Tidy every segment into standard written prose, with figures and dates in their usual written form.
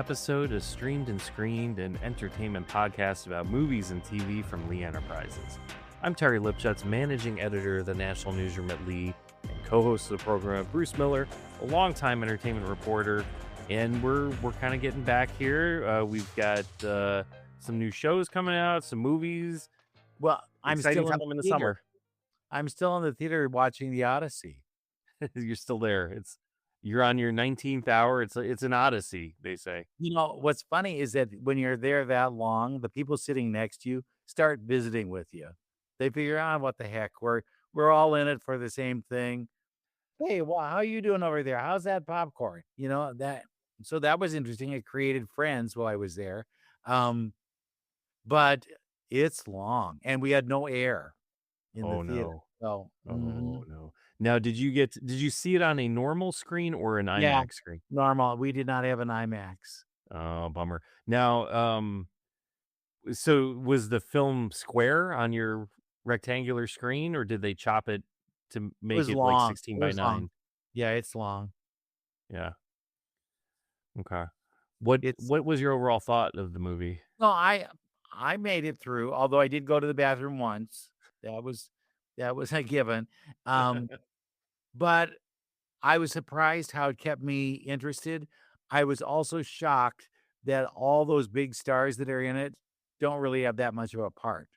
episode of Streamed and Screened, an entertainment podcast about movies and TV from Lee Enterprises. I'm Terry Lipshetz, managing editor of the National Newsroom at Lee, and co-host of the program, Bruce Miller, a longtime entertainment reporter. And we're kind of getting back here. We've got some new shows coming out, some movies. Well, I'm Exciting still time in the summer. I'm still in the theater watching the Odyssey. You're still there. You're on your 19th hour. It's an Odyssey, they say. You know, what's funny is that when you're there that long, the people sitting next to you start visiting with you. They figure out what the heck, we're all in it for the same thing. Hey, well, how are you doing over there? How's that popcorn? You know, so that was interesting. It created friends while I was there. But it's long and we had no air in the theater. No. So, No. Now, did you see it on a normal screen or an IMAX screen? Normal. We did not have an IMAX. Oh, bummer. Now, so was the film square on your rectangular screen, or did they chop it to make it like 16 by 9? Long. Yeah, it's long. Yeah. Okay. What was your overall thought of the movie? No, I made it through, although I did go to the bathroom once. That was a given. But I was surprised how it kept me interested. I was also shocked that all those big stars that are in it don't really have that much of a part.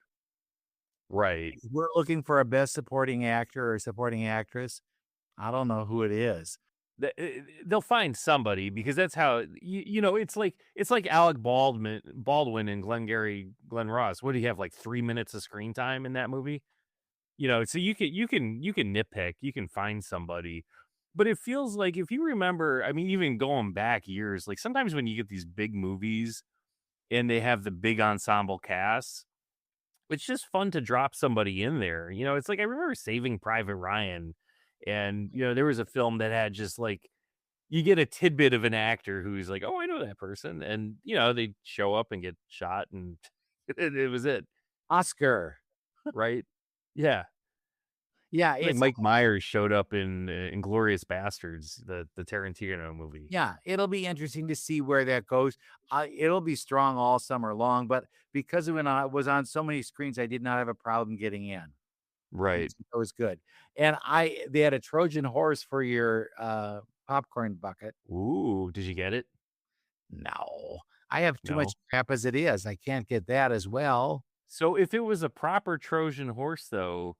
Right. If we're looking for a best supporting actor or supporting actress, I don't know who it is. They'll find somebody, because that's how it's like Alec Baldwin and Glenn Ross. What do you have, like 3 minutes of screen time in that movie? So you can nitpick, you can find somebody, but it feels like, if you remember, I mean, even going back years, like sometimes when you get these big movies and they have the big ensemble cast, it's just fun to drop somebody in there. It's like, I remember Saving Private Ryan, and there was a film that had just like, you get a tidbit of an actor who's like, oh, I know that person, and they show up and get shot, and it was it. Oscar. Right. Yeah. Yeah, Like Mike Myers showed up in Inglourious Bastards, the Tarantino movie. Yeah, it'll be interesting to see where that goes. It'll be strong all summer long, but because when I was on so many screens, I did not have a problem getting in. Right. It was good. And they had a Trojan horse for your popcorn bucket. Ooh, did you get it? No, I have too much crap as it is. I can't get that as well. So if it was a proper Trojan horse, though,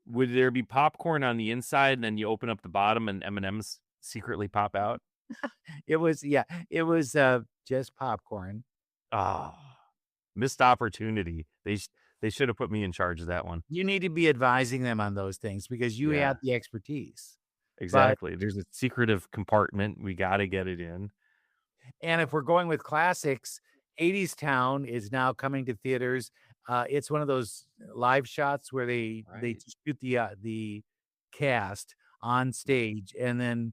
would there be popcorn on the inside, and then you open up the bottom and M&Ms secretly pop out? It was just popcorn. Missed opportunity. They should have put me in charge of that one. You need to be advising them on those things because you have the expertise. Exactly. There's a secretive compartment. We got to get it in. And if we're going with classics, Hadestown is now coming to theaters. It's one of those live shots where they shoot the cast on stage, and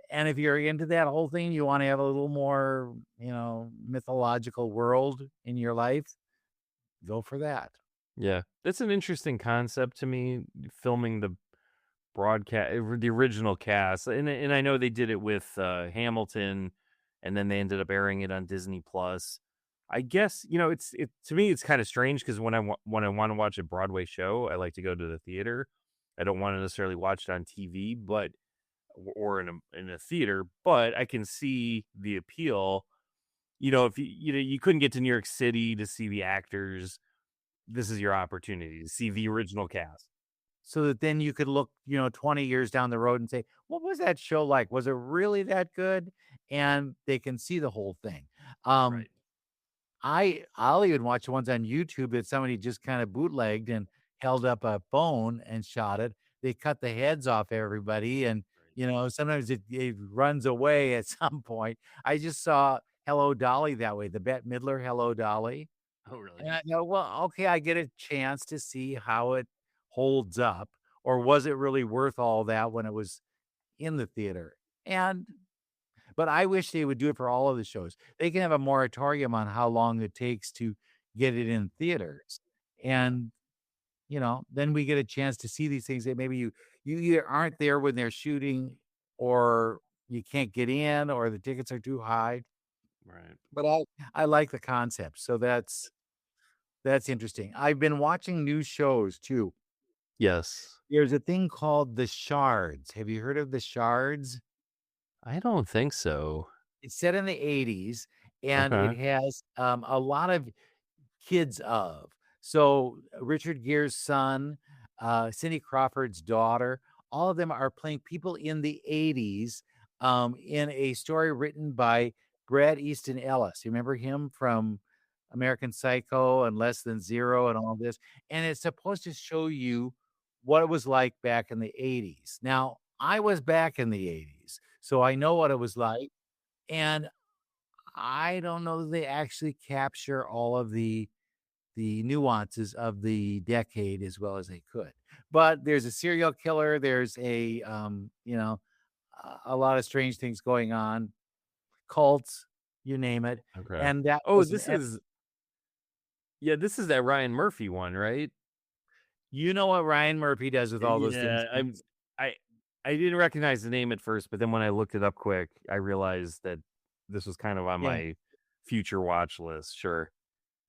if you're into that whole thing, you want to have a little more, mythological world in your life, go for that. Yeah, that's an interesting concept to me, filming the broadcast, the original cast, and I know they did it with Hamilton, and then they ended up airing it on Disney Plus. I guess to me it's kind of strange, because when I want to watch a Broadway show, I like to go to the theater. I don't want to necessarily watch it on TV, or in a theater, but I can see the appeal. If you couldn't get to New York City to see the actors, this is your opportunity to see the original cast. So that then you could look, 20 years down the road and say, what was that show like? Was it really that good? And they can see the whole thing. Right. I'll even watch ones on YouTube that somebody just kind of bootlegged and held up a phone and shot it. They cut the heads off everybody, and sometimes it runs away at some point. I just saw Hello Dolly that way, the Bette Midler Hello Dolly. Oh, really? And I know, well, okay, I get a chance to see how it holds up, or was it really worth all that when it was in the theater? But I wish they would do it for all of the shows. They can have a moratorium on how long it takes to get it in theaters. And, then we get a chance to see these things that maybe you either aren't there when they're shooting, or you can't get in, or the tickets are too high. Right. But I like the concept, so that's interesting. I've been watching new shows too. Yes. There's a thing called The Shards. Have you heard of The Shards? I don't think so. It's set in the 80s, and it Okay. has, a lot of kids of. So, Richard Gere's son, Cindy Crawford's daughter, all of them are playing people in the 80s, in a story written by Brad Easton Ellis. You remember him from American Psycho and Less Than Zero and all this? And it's supposed to show you what it was like back in the 80s. Now, I was back in the 80s, so I know what it was like, and I don't know that they actually capture all of the nuances of the decade as well as they could. But there's a serial killer, there's a lot of strange things going on, cults, you name it. Okay. And that Oh, was an this is yeah, this is that Ryan Murphy one, right? you know what Ryan Murphy does with all those things. Yeah, I I didn't recognize the name at first, but then when I looked it up quick, I realized that this was kind of on Yeah. my future watch list. Sure.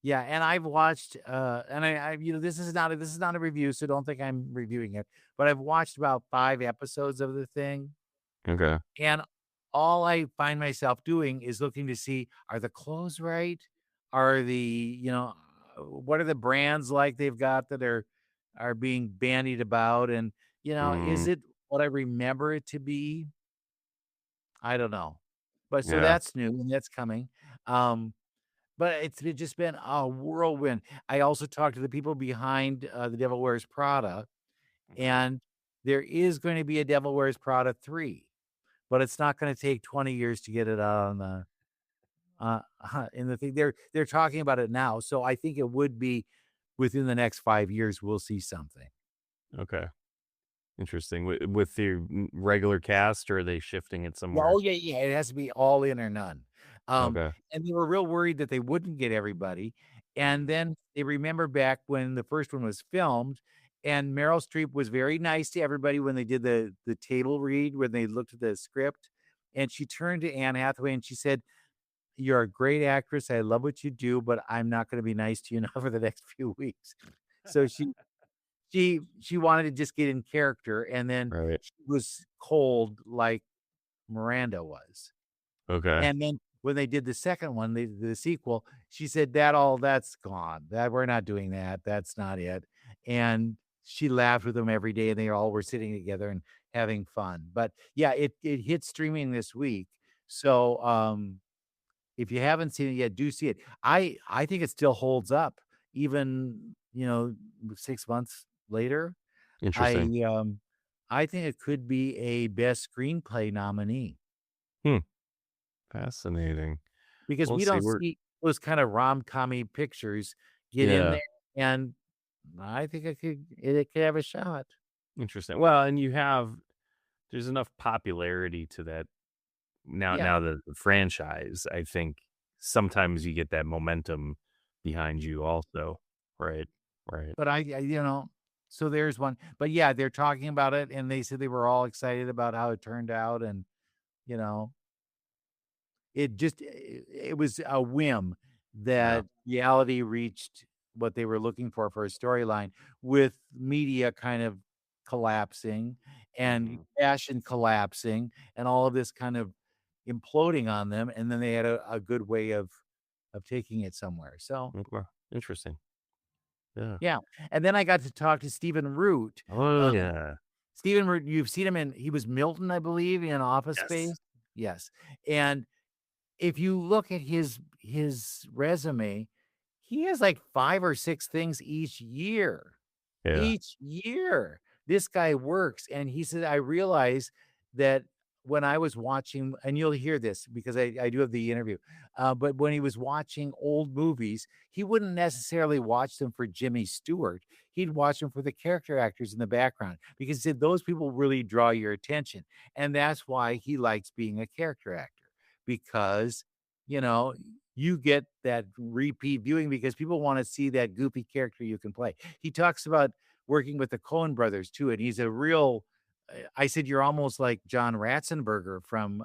Yeah, and I've watched and this is not a review, so don't think I'm reviewing it, but I've watched about 5 episodes of the thing. Okay. And all I find myself doing is looking to see, are the clothes right? Are what are the brands like they've got that are being bandied about? And, is Mm, it what I remember it to be? I don't know. But so yeah. that's new and that's coming. Um, but just been a whirlwind. I also talked to the people behind The Devil Wears Prada, Okay. and there is going to be a Devil Wears Prada 3. But it's not gonna take 20 years to get it out on the in the thing. They're talking about it now, so I think it would be within the next 5 years, we'll see something. Okay. Interesting. With the regular cast, or are they shifting it Yeah, oh, somewhere? yeah, yeah, it has to be all in or none. Okay. And they were real worried that they wouldn't get everybody, and then they remember back when the first one was filmed, and Meryl Streep was very nice to everybody when they did the table read, when they looked at the script, and she turned to Anne Hathaway and she said, "You're a great actress. I love what you do, but I'm not gonna be nice to you now for the next few weeks." So she wanted to just get in character, and then Right. she was cold like Miranda was. Okay. And then when they did the second one, the sequel, she said, "That's gone. That we're not doing that. That's not it." And she laughed with them every day, and they all were sitting together and having fun. But yeah, it hit streaming this week. So, if you haven't seen it yet, do see it. I think it still holds up even, 6 months later. Interesting. I, um, I think it could be a best screenplay nominee Hmm. Fascinating. because We'll we see. don't We're see those kind of rom-commy pictures get in yeah. there, and I think it could have a shot. Interesting. Well, and there's enough popularity to that Yeah, now the franchise. I think sometimes you get that momentum behind you also. Right. Right. but so there's one. But yeah, they're talking about it, and they said they were all excited about how it turned out, and, you know it was a whim Yeah. that reality reached what they were looking for a storyline, with media kind of collapsing and Mhm. fashion collapsing and all of this kind of imploding on them, and then they had a good way of taking it somewhere. So, Okay. Interesting. Yeah. yeah, and then I got to talk to Stephen Root. Oh, Um, yeah. Stephen Root, you've seen him he was Milton, I believe, in Office Yes. Space? Yes, and if you look at his resume, he has like 5 or 6 things each year. Yeah. Each year. This guy works, and he said, "I realized that when I was watching," and you'll hear this because I do have the interview, but when he was watching old movies, he wouldn't necessarily watch them for Jimmy Stewart. He'd watch them for the character actors in the background because he said those people really draw your attention, and that's why he likes being a character actor because, you know, you get that repeat viewing because people wanna see that goofy character you can play. He talks about working with the Coen brothers too, and he's a real I said, "You're almost like John Ratzenberger from,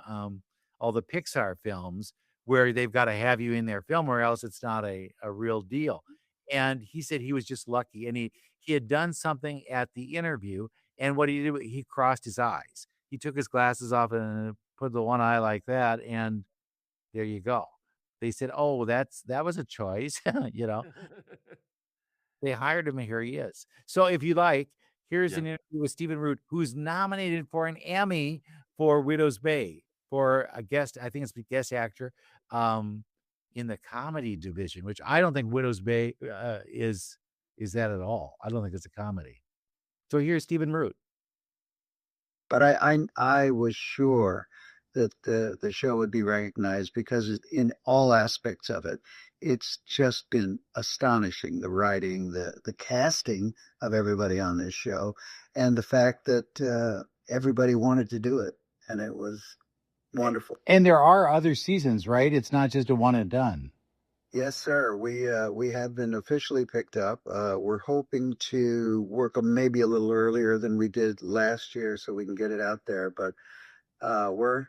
all the Pixar films," where they've got to have you in their film or else it's not a real deal. And he said he was just lucky. And he had done something at the interview. And what he did, he crossed his eyes. He took his glasses off and put the one eye like that. And there you go. They said, oh, that was a choice. You know, they hired him and here he is. So if you like, here's an interview with Stephen Root, who's nominated for an Emmy for Widow's Bay for a guest, I think it's a guest actor in the comedy division, which I don't think Widow's Bay is that at all. I don't think it's a comedy. So here's Stephen Root. But I was sure that the show would be recognized because in all aspects of it, it's just been astonishing. The writing, the casting of everybody on this show, and the fact that everybody wanted to do it, and it was wonderful. And there are other seasons, right? It's not just a one and done. Yes, sir. We have been officially picked up. We're hoping to work maybe a little earlier than we did last year, so we can get it out there. But we're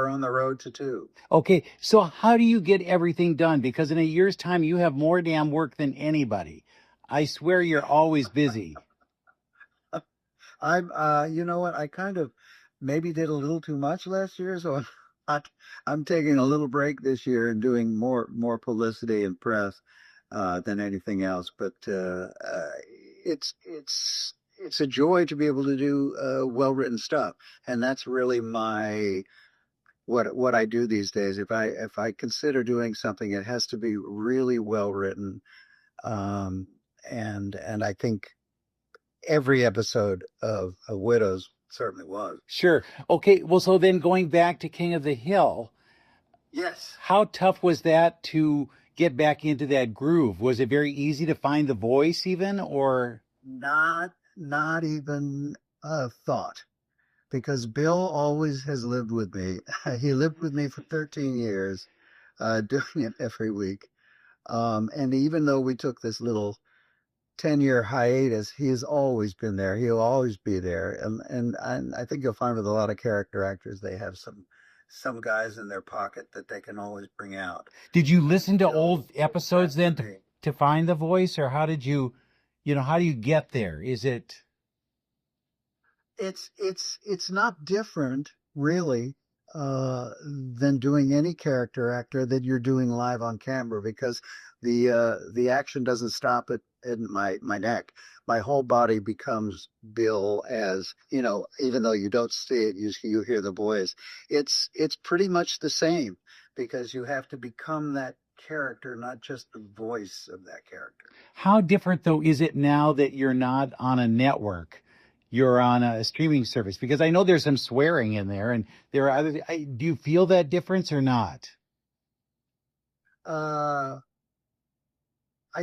on the road to 2. Okay, so how do you get everything done? Because in a year's time, you have more damn work than anybody. I swear you're always busy. You know what? I kind of maybe did a little too much last year, so I'm taking a little break this year and doing more publicity and press than anything else. But it's a joy to be able to do well-written stuff, and that's really what I do these days. If I consider doing something, it has to be really well written, and I think every episode of Widows certainly was. Sure. Okay. Well, so then going back to King of the Hill. Yes. How tough was that to get back into that groove? Was it very easy to find the voice even, or? Not even a thought, because Bill always has lived with me. He lived with me for 13 years, doing it every week. And even though we took this little 10-year hiatus, he has always been there. He'll always be there. And I think you'll find with a lot of character actors, they have some guys in their pocket that they can always bring out. Did you listen to old episodes then to find the voice, or how did you how do you get there? Is it? It's not different really than doing any character actor that you're doing live on camera, because the action doesn't stop at my neck. My whole body becomes Bill, as even though you don't see it, you hear the voice. It's pretty much the same, because you have to become that character, not just the voice of that character. How different though is it now that you're not on a network? You're on a streaming service, because I know there's some swearing in there, and there are other. Do you feel that difference or not? I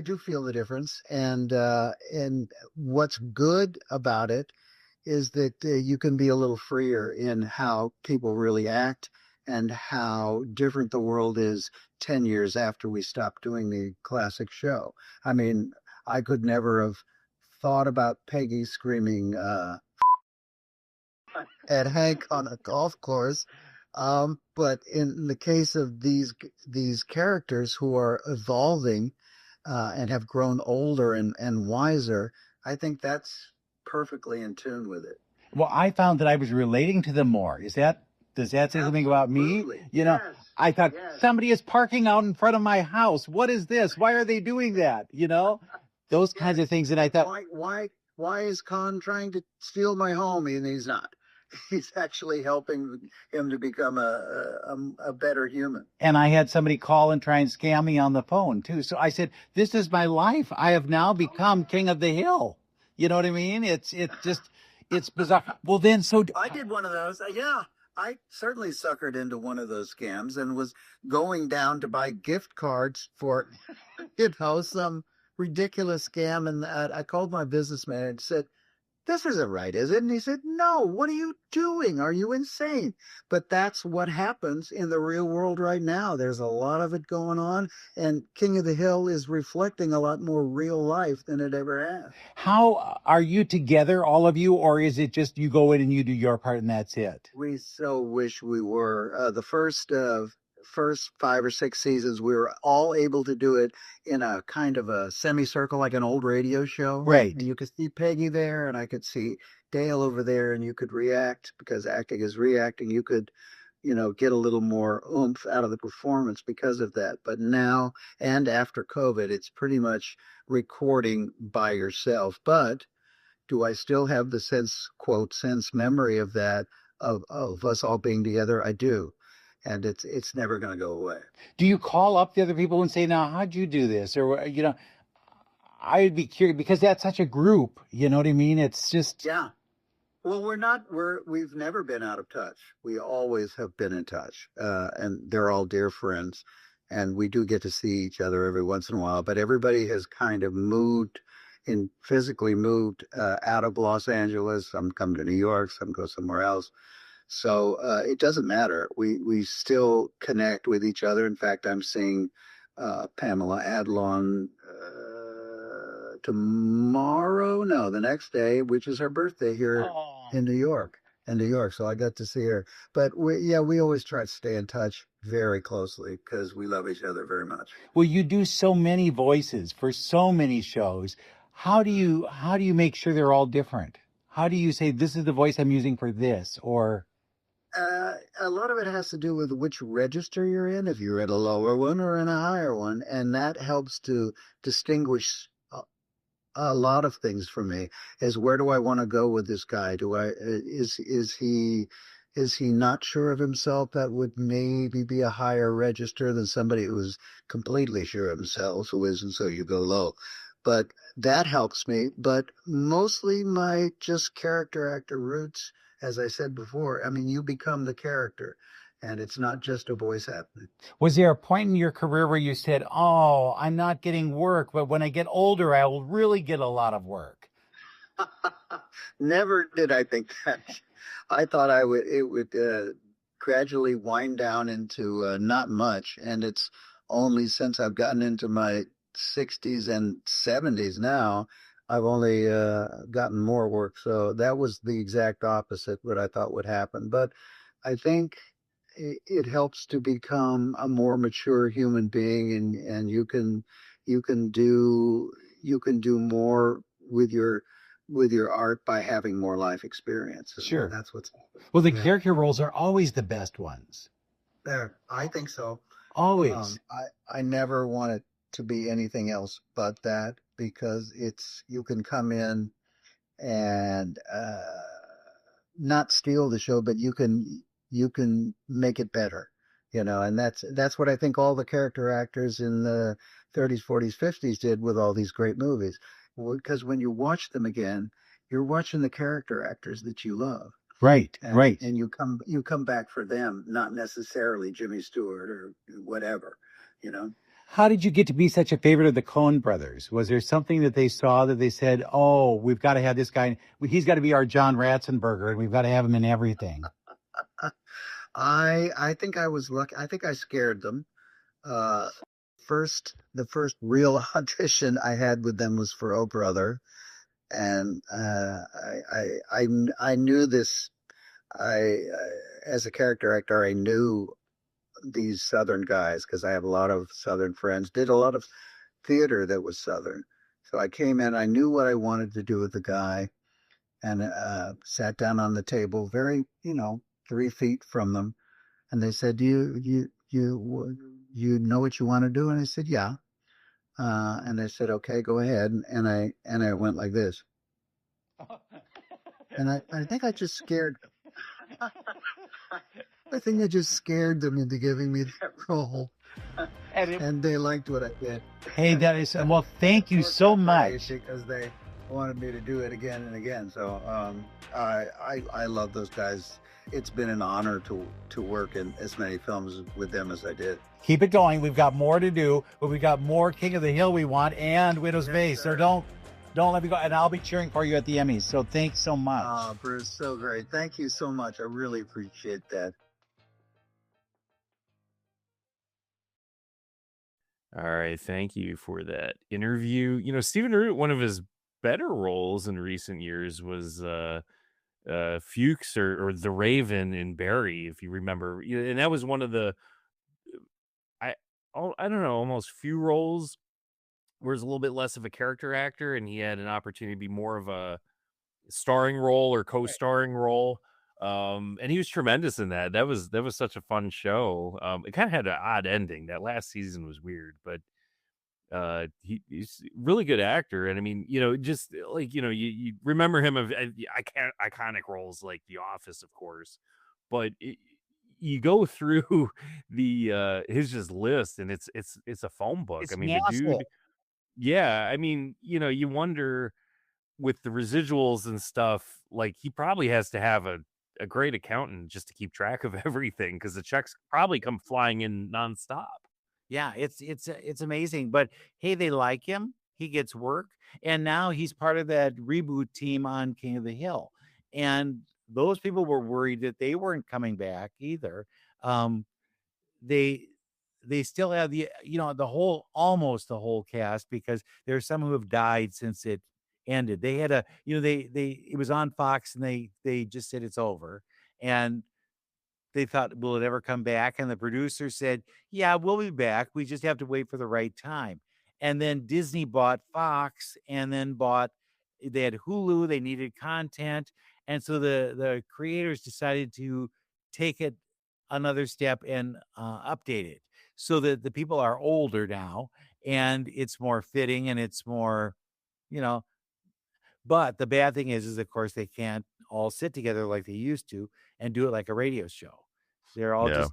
do feel the difference, and what's good about it is that you can be a little freer in how people really act and how different the world is 10 years after we stopped doing the classic show. I mean, I could never have thought about Peggy screaming at Hank on a golf course. But in the case of these characters who are evolving and have grown older and wiser, I think that's perfectly in tune with it. Well, I found that I was relating to them more. Does that say something about me? Yes. I thought somebody is parking out in front of my house. What is this? Why are they doing that? Those kinds of things. And I thought, why is Khan trying to steal my home? And he's not. He's actually helping him to become a better human. And I had somebody call and try and scam me on the phone too. So I said, this is my life. I have now become King of the Hill. You know what I mean? It's bizarre. Well, then, so I did one of those. Yeah, I certainly suckered into one of those scams and was going down to buy gift cards for, some ridiculous scam. And I called my businessman and said, this isn't right, is it? And he said, no, what are you doing? Are you insane? But that's what happens in the real world right now. There's a lot of it going on, and King of the Hill is reflecting a lot more real life than it ever has. How are you together, all of you, or is it just you go in and you do your part and that's it? We so wish we were. The first first 5 or 6 seasons, we were all able to do it in a kind of a semicircle, like an old radio show. Right. And you could see Peggy there, and I could see Dale over there, and you could react because acting is reacting. You could, get a little more oomph out of the performance because of that. But now and after COVID, it's pretty much recording by yourself. But do I still have the sense memory of that, of us all being together? I do. And it's never going to go away. Do you call up the other people and say, now, how'd you do this? Or, I'd be curious because that's such a group. You know what I mean? It's just. Yeah. Well, we've never been out of touch. We always have been in touch. And they're all dear friends. And we do get to see each other every once in a while. But everybody has kind of physically moved out of Los Angeles. Some come to New York, some go somewhere else. So it doesn't matter. We still connect with each other. In fact, I'm seeing Pamela Adlon tomorrow. No, the next day, which is her birthday here in New York. So I got to see her. But we always try to stay in touch very closely because we love each other very much. Well, you do so many voices for so many shows. How do you make sure they're all different? How do you say this is the voice I'm using for this? Or a lot of it has to do with which register you're in, if you're at a lower one or in a higher one, and that helps to distinguish a lot of things for me. Is where do I want to go with this guy? Is he not sure of himself? That would maybe be a higher register than somebody who's completely sure of himself, who isn't. So you go low. But that helps me. But mostly my just character actor roots, as I said before, I mean, you become the character, and it's not just a voice happening. Was there a point in your career where you said, oh, I'm not getting work, but when I get older, I will really get a lot of work? Never did I think that. I thought it would gradually wind down into not much, and it's only since I've gotten into my 60s and 70s now, I've only gotten more work. So that was the exact opposite what I thought would happen. But I think it helps to become a more mature human being, and you can do more with your art by having more life experience. Sure. That's what's happening. Well, the character roles are always the best ones. I think so. Always. I never want it to be anything else but that, because you can come in and not steal the show, but you can make it better, and that's what I think all the character actors in the 30s, 40s, 50s did with all these great movies. Because when you watch them again, you're watching the character actors that you love. Right, right. And you come back for them, not necessarily Jimmy Stewart or whatever, How did you get to be such a favorite of the Coen brothers? Was there something that they saw that they said, oh, we've got to have this guy, he's got to be our John Ratzenberger, and we've got to have him in everything? I think I was lucky. I think I scared them. The first real audition I had with them was for Oh Brother, and I knew this. As a character actor, I knew these Southern guys because I have a lot of Southern friends. Did a lot of theater that was Southern, so I came in. I knew what I wanted to do with the guy, and sat down on the table, very 3 feet from them, and they said, "You know what you want to do?" And I said, "Yeah." And they said, "Okay, go ahead." And I went like this, and I think I just scared them. I think I just scared them into giving me that role, and they liked what I did. Hey, that is well. Thank you so much. Because they wanted me to do it again and again. So I love those guys. It's been an honor to work in as many films with them as I did. Keep it going. We've got more to do, but we've got more King of the Hill we want and Widow's Vase. So don't let me go. And I'll be cheering for you at the Emmys. So thanks so much. Bruce, so great. Thank you so much. I really appreciate that. All right, thank you for that interview. Stephen Root, one of his better roles in recent years was Fuchs or the Raven in Barry, if you remember. And that was one of the I don't know, almost few roles where he's a little bit less of a character actor, and he had an opportunity to be more of a starring role or Right. co-starring role. And he was tremendous in that. That was such a fun show. It kind of had an odd ending. That last season was weird, but he's a really good actor. And I mean, just like, you remember him of iconic roles like The Office, of course, but you go through the his just list, and it's a phone book. I It's mean, the massive. dude, yeah, I mean, you wonder with the residuals and stuff, like he probably has to have a great accountant just to keep track of everything, because the checks probably come flying in nonstop. Yeah, it's amazing. But hey, they like him. He gets work, and now he's part of that reboot team on King of the Hill. And those people were worried that they weren't coming back either. Um, they they still have the whole almost the whole cast, because there's some who have died since it ended. They had a they it was on Fox, and they just said it's over. And they thought, will it ever come back? And the producer said, yeah, we'll be back. We just have to wait for the right time. And then Disney bought Fox, and then they had Hulu, they needed content. And so the creators decided to take it another step and update it so that the people are older now, and it's more fitting, and it's more, you know, but the bad thing is of course, they can't all sit together like they used to and do it like a radio show. They're all Yeah, just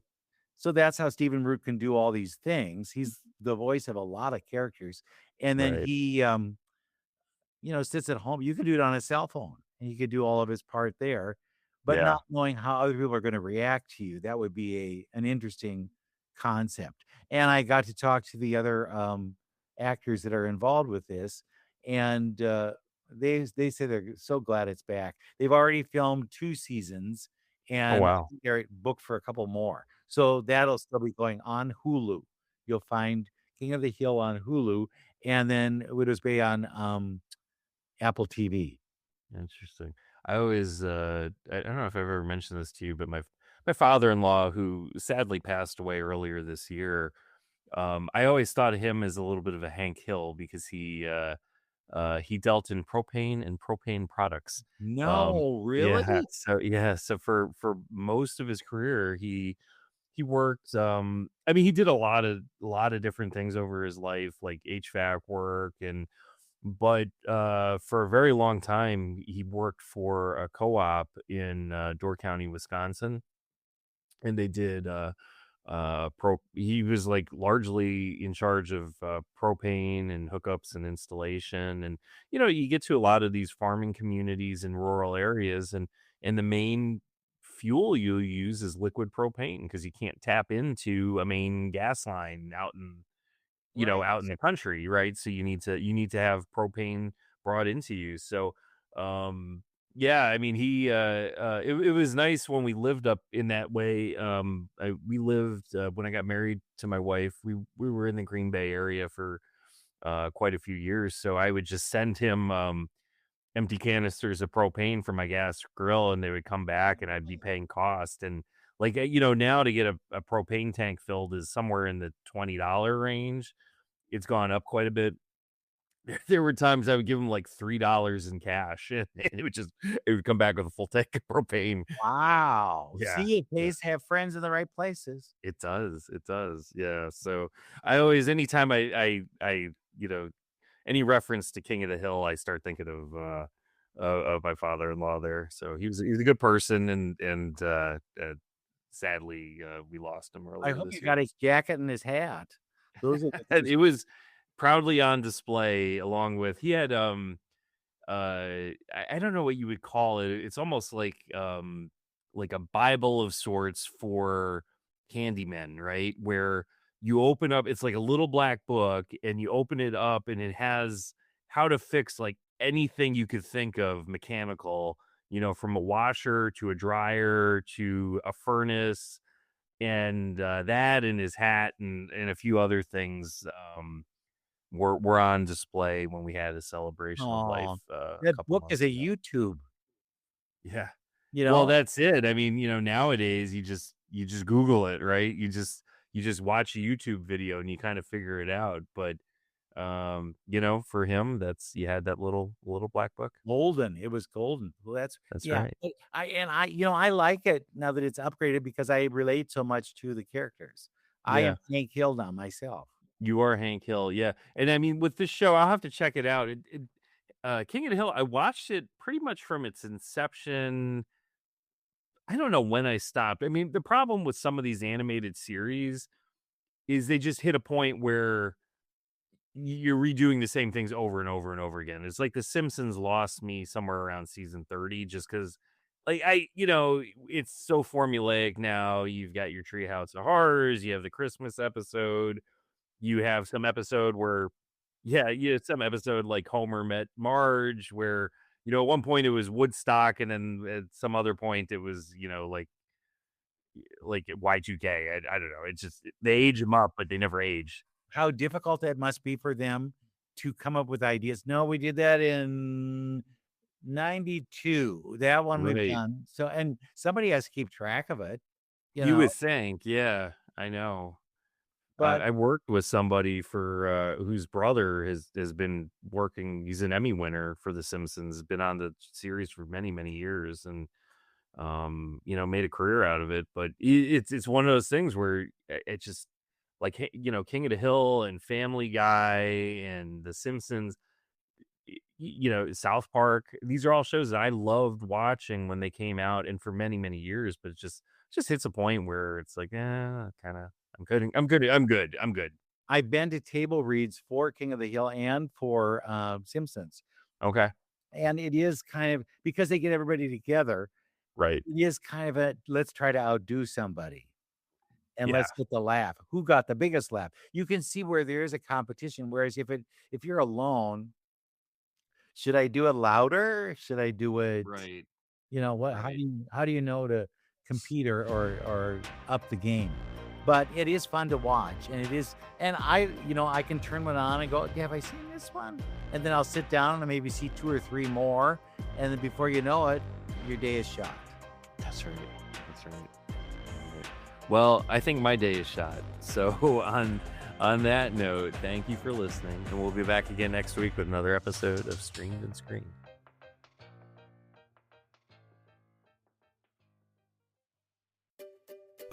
so that's how Stephen Root can do all these things. He's the voice of a lot of characters. And then right. he sits at home. You could do it on a cell phone, and you could do all of his part there, but Yeah. not knowing how other people are going to react to you. That would be an interesting concept. And I got to talk to the other actors that are involved with this, and they say they're so glad it's back. They've already filmed 2 seasons, Oh, and I wow. think they're booked for a couple more. So that'll still be going on Hulu. You'll find King of the Hill on Hulu, and then Widows Bay on Apple TV. Interesting. I always, I don't know if I've ever mentioned this to you, but my father-in-law, who sadly passed away earlier this year, I always thought of him as a little bit of a Hank Hill, because he dealt in propane and propane products. No, Yeah, really? so for most of his career, he worked. I mean, he did a lot of different things over his life, like HVAC work, but for a very long time, he worked for a co-op in Door County, Wisconsin, and they did he was like largely in charge of propane and hookups and installation. And you get to a lot of these farming communities in rural areas, and the main fuel you use is liquid propane, because you can't tap into a main gas line Right. out in the country, right? So you need to have propane brought into you. So, yeah, I mean, it was nice when we lived up in that way. We lived when I got married to my wife. We were in the Green Bay area for quite a few years, so I would just send him empty canisters of propane for my gas grill, and they would come back, and I'd be paying cost. And like, now to get a propane tank filled is somewhere in the $20 range. It's gone up quite a bit. There were times I would give him like $3 in cash, and it would come back with a full tank of propane. Wow. Yeah, See, it yeah. pays to have friends in the right places. It does, yeah. So I always, anytime any reference to King of the Hill, I start thinking of my father-in-law there. So he was a good person, and sadly, we lost him I earlier hope this you year. got his jacket and his hat. Those are the And two. it was proudly on display, along with he had I don't know what you would call it. It's almost like a Bible of sorts for handymen, right? Where you open up, it's like a little black book, and you open it up, and it has how to fix like anything you could think of mechanical, from a washer to a dryer to a furnace, and that and his hat, and a few other things were on display when we had a celebration of life Oh, a that couple book is months a ago. YouTube, Yeah. you Well, know? that's it. I mean, nowadays you just Google it, right? You you just watch a YouTube video and you kind of figure it out. But for him, you had that little black book. Golden. It was golden. Well, That's yeah. right. But I like it now that it's upgraded because I relate so much to the characters. I Yeah. am Hank Hill now myself. You are Hank Hill, yeah. And I mean, with this show, I'll have to check it out. King of the Hill, I watched it pretty much from its inception. I don't know when I stopped. I mean, the problem with some of these animated series is they just hit a point where you're redoing the same things over and over and over again. It's like The Simpsons lost me somewhere around season 30 just because, like, it's so formulaic now. You've got your Treehouse of Horrors, you have the Christmas episode, you have some episode where, some episode like Homer met Marge where, at one point it was Woodstock, and then at some other point it was, like Y2K. I don't know. It's just they age them up, but they never age. How difficult that must be for them to come up with ideas. No, we did that in 92. That one we've Right. done. So, and somebody has to keep track of it. You would think, yeah, I know. But I worked with somebody for whose brother has been working. He's an Emmy winner for The Simpsons. Been on the series for many, many years, and made a career out of it. But it's one of those things where it just like King of the Hill and Family Guy and The Simpsons. South Park. These are all shows that I loved watching when they came out, and for many, many years. But it just hits a point where it's like, kind of. I'm good. I've been to table reads for King of the Hill and for Simpsons. Okay. And it is kind of, because they get everybody together, Right. it is kind of let's try to outdo somebody. And Yeah. let's get the laugh. Who got the biggest laugh? You can see where there is a competition. Whereas if you're alone, should I do it louder? Should I do it? Right. What? Right. How do you know to compete or up the game? But it is fun to watch, and it is, and I can turn one on and go, have I seen this one? And then I'll sit down and maybe see 2 or 3 more, and then before you know it, your day is shot. That's right. Well, I think my day is shot. So on that note, thank you for listening, and we'll be back again next week with another episode of Streamed and Screened.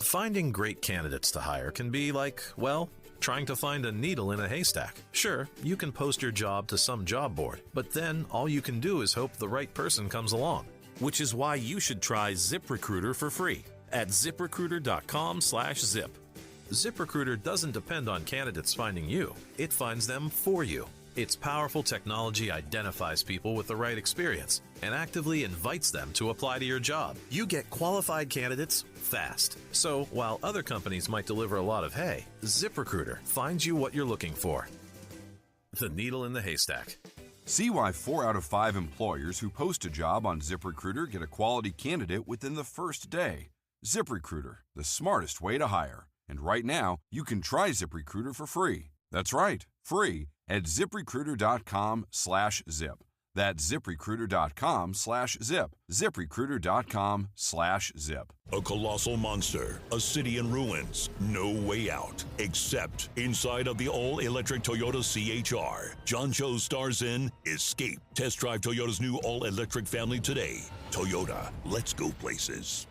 Finding great candidates to hire can be like, well, trying to find a needle in a haystack. Sure, you can post your job to some job board, but then all you can do is hope the right person comes along. Which is why you should try ZipRecruiter for free at ZipRecruiter.com/zip. ZipRecruiter doesn't depend on candidates finding you. It finds them for you. Its powerful technology identifies people with the right experience and actively invites them to apply to your job. You get qualified candidates fast. So while other companies might deliver a lot of hay, ZipRecruiter finds you what you're looking for. The needle in the haystack. See why 4 out of 5 employers who post a job on ZipRecruiter get a quality candidate within the first day. ZipRecruiter, the smartest way to hire. And right now, you can try ZipRecruiter for free. That's right, free at ZipRecruiter.com/zip. That's ZipRecruiter.com/zip. ZipRecruiter.com/zip. A colossal monster, a city in ruins, no way out, except inside of the all-electric Toyota CHR. John Cho stars in Escape. Test drive Toyota's new all-electric family today. Toyota, let's go places.